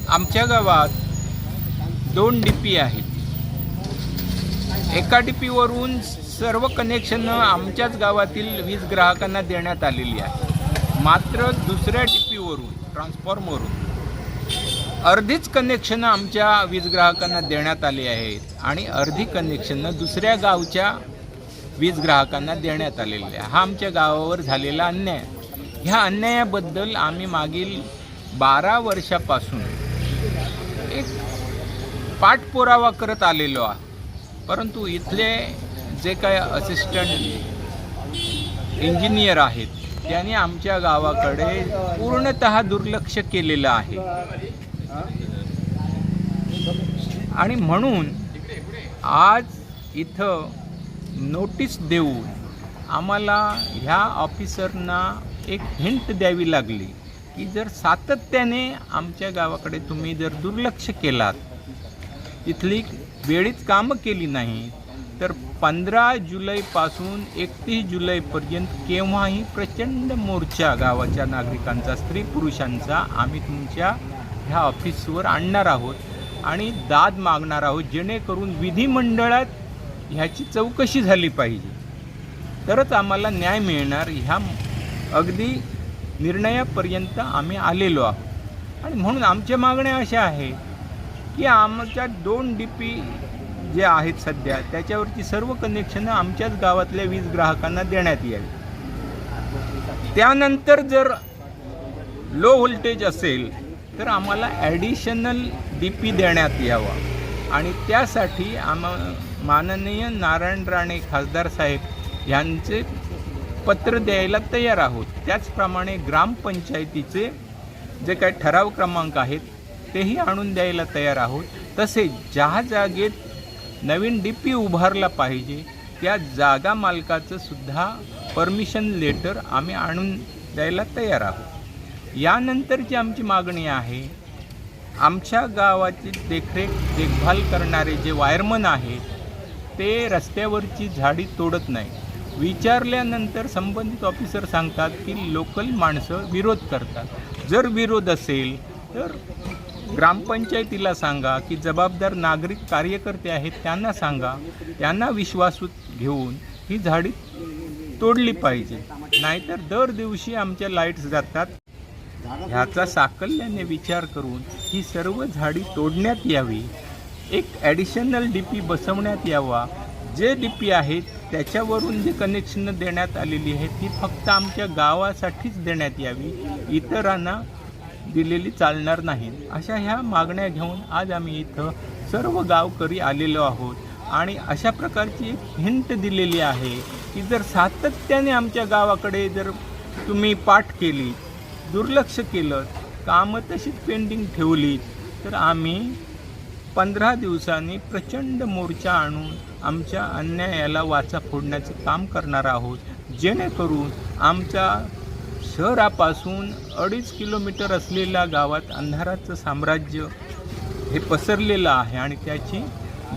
आमच्या गावात 2 डीपी आहेत. एका डीपीवरून सर्व कनेक्शन आमच्याच गावातील वीज ग्राहकांना देण्यात आलेली आहे. मात्र दुसऱ्या डीपीवरून ट्रान्सफॉर्मरवरून अर्धीच कनेक्शन आमच्या वीज ग्राहकांना देण्यात आली आहेत आणि अर्धी कनेक्शन दुसऱ्या गावच्या वीज ग्राहकांना देण्यात आलेले आहे. हा आमच्या गावावर झालेला अन्याय. ह्या अन्यायाबद्दल आम्ही मागील 12 वर्षापासून एक पाठपुरावा करत आलेलो आहे. परंतु इथले जे काय असिस्टंट इंजिनियर आहेत त्यांनी आमच्या गावाकडे पूर्णतः दुर्लक्ष केलेलं आहे आणि म्हणून आज इथं नोटीस देऊन आम्हाला ह्या ऑफिसरना एक हिंट द्यावी लागली की जर सातत्याने आमच्या गावाकडे तुम्ही जर दुर्लक्ष केलात, इथली वेळीच कामं केली नाही, तर 15 जुलैपासून 31 जुलैपर्यंत केव्हाही प्रचंड मोर्चा गावाच्या नागरिकांचा, स्त्री पुरुषांचा आम्ही तुमच्या ह्या ऑफिसवर आणणार आहोत आणि दाद मागणार आहोत, जेणेकरून विधिमंडळात ह्याची चौकशी झाली पाहिजे, तरच आम्हाला न्याय मिळणार. ह्या अगदी निर्णयापर्यंत आम्ही आलेलो आहोत. आणि म्हणून आमच्या मागण्या अशा आहेत की आमच्या 2 डीपी जे आहेत सध्या त्याच्यावरची सर्व कनेक्शन आमच्याच गावातल्या वीज ग्राहकांना देण्यात यावी. त्यानंतर जर लो व्होल्टेज असेल तर आम्हाला ॲडिशनल डीपी देण्यात यावा आणि त्यासाठी माननीय नारायण राणे खासदार साहेब यांचे पत्र द्यायला तयार आहोत. त्याचप्रमाणे ग्रामपंचायतीचे जे काही ठराव क्रमांक आहेत तेही आणून द्यायला तयार आहोत. तसेच ज्या जागेत नवीन डीपी उभारला पाहिजे त्या जागा मालकाचं सुद्धा परमिशन लेटर आम्ही आणून द्यायला तयार आहोत. यानंतरची आमची मागणी आहे, आमच्या गावाची देखभाल करणारे जे वायरमन आहेत ते रस्त्यावरची झाडी तोडत नाही. विचारल्यानंतर संबंधित ऑफिसर सांगतात की लोकल माणसं विरोध करतात. जर विरोध असेल तर ग्रामपंचायतीला सांगा की जबाबदार नागरिक कार्यकर्ते आहेत त्यांना सांगा, त्यांना विश्वासात घेऊन ही झाडी तोडली पाहिजे. नाहीतर दर दिवशी आमच्या लाईट्स जातात. ह्याचा साकल्याने विचार करून ही सर्व झाडी तोडण्यात यावी. एक ॲडिशनल डीपी बसवण्यात यावा. जे डीपी आहेत त्याच्यावरून जे कनेक्शन देण्यात आलेली आहे ती फक्त आमच्या गावासाठीच देण्यात यावी, इतरांना दिलेली चालणार नाहीत. अशा ह्या मागण्या घेऊन आज आम्ही इथं सर्व गावकरी आलेलो आहोत आणि अशा प्रकारची एक हिंट दिलेली आहे की जर सातत्याने आमच्या गावाकडे जर तुम्ही पाठ केली, दुर्लक्ष केलं, कामं तशीच पेंडिंग ठेवली, तर आम्ही 15 दिवसांनी प्रचंड मोर्चा आणून आमच्या अन्यायाला वाचा फोडण्याचं काम करणार आहोत, जेणेकरून आमच्या शहरापासून 2.5 किलोमीटर असलेल्या गावात अंधाराचं साम्राज्य हे पसरलेलं आहे आणि त्याची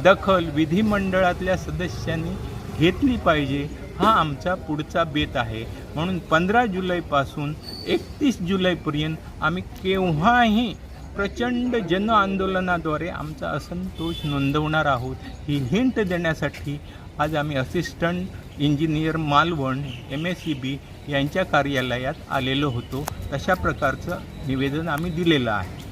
दखल विधिमंडळातल्या सदस्यांनी घेतली पाहिजे. हा आमचा पुढचा बेत आहे. म्हणून 15 जुलैपासून 31 जुलैपर्यंत आम्ही केव्हाही प्रचंड जन आंदोलनाद्वारे आमचा असंतोष नोंदवणार आहोत. ही हिंट देण्यासाठी आज आम्ही असिस्टंट इंजिनियर मालवण MSEB यांच्या कार्यालयात आलेलो होतो. तशा प्रकारचं निवेदन आम्ही दिलेलं आहे.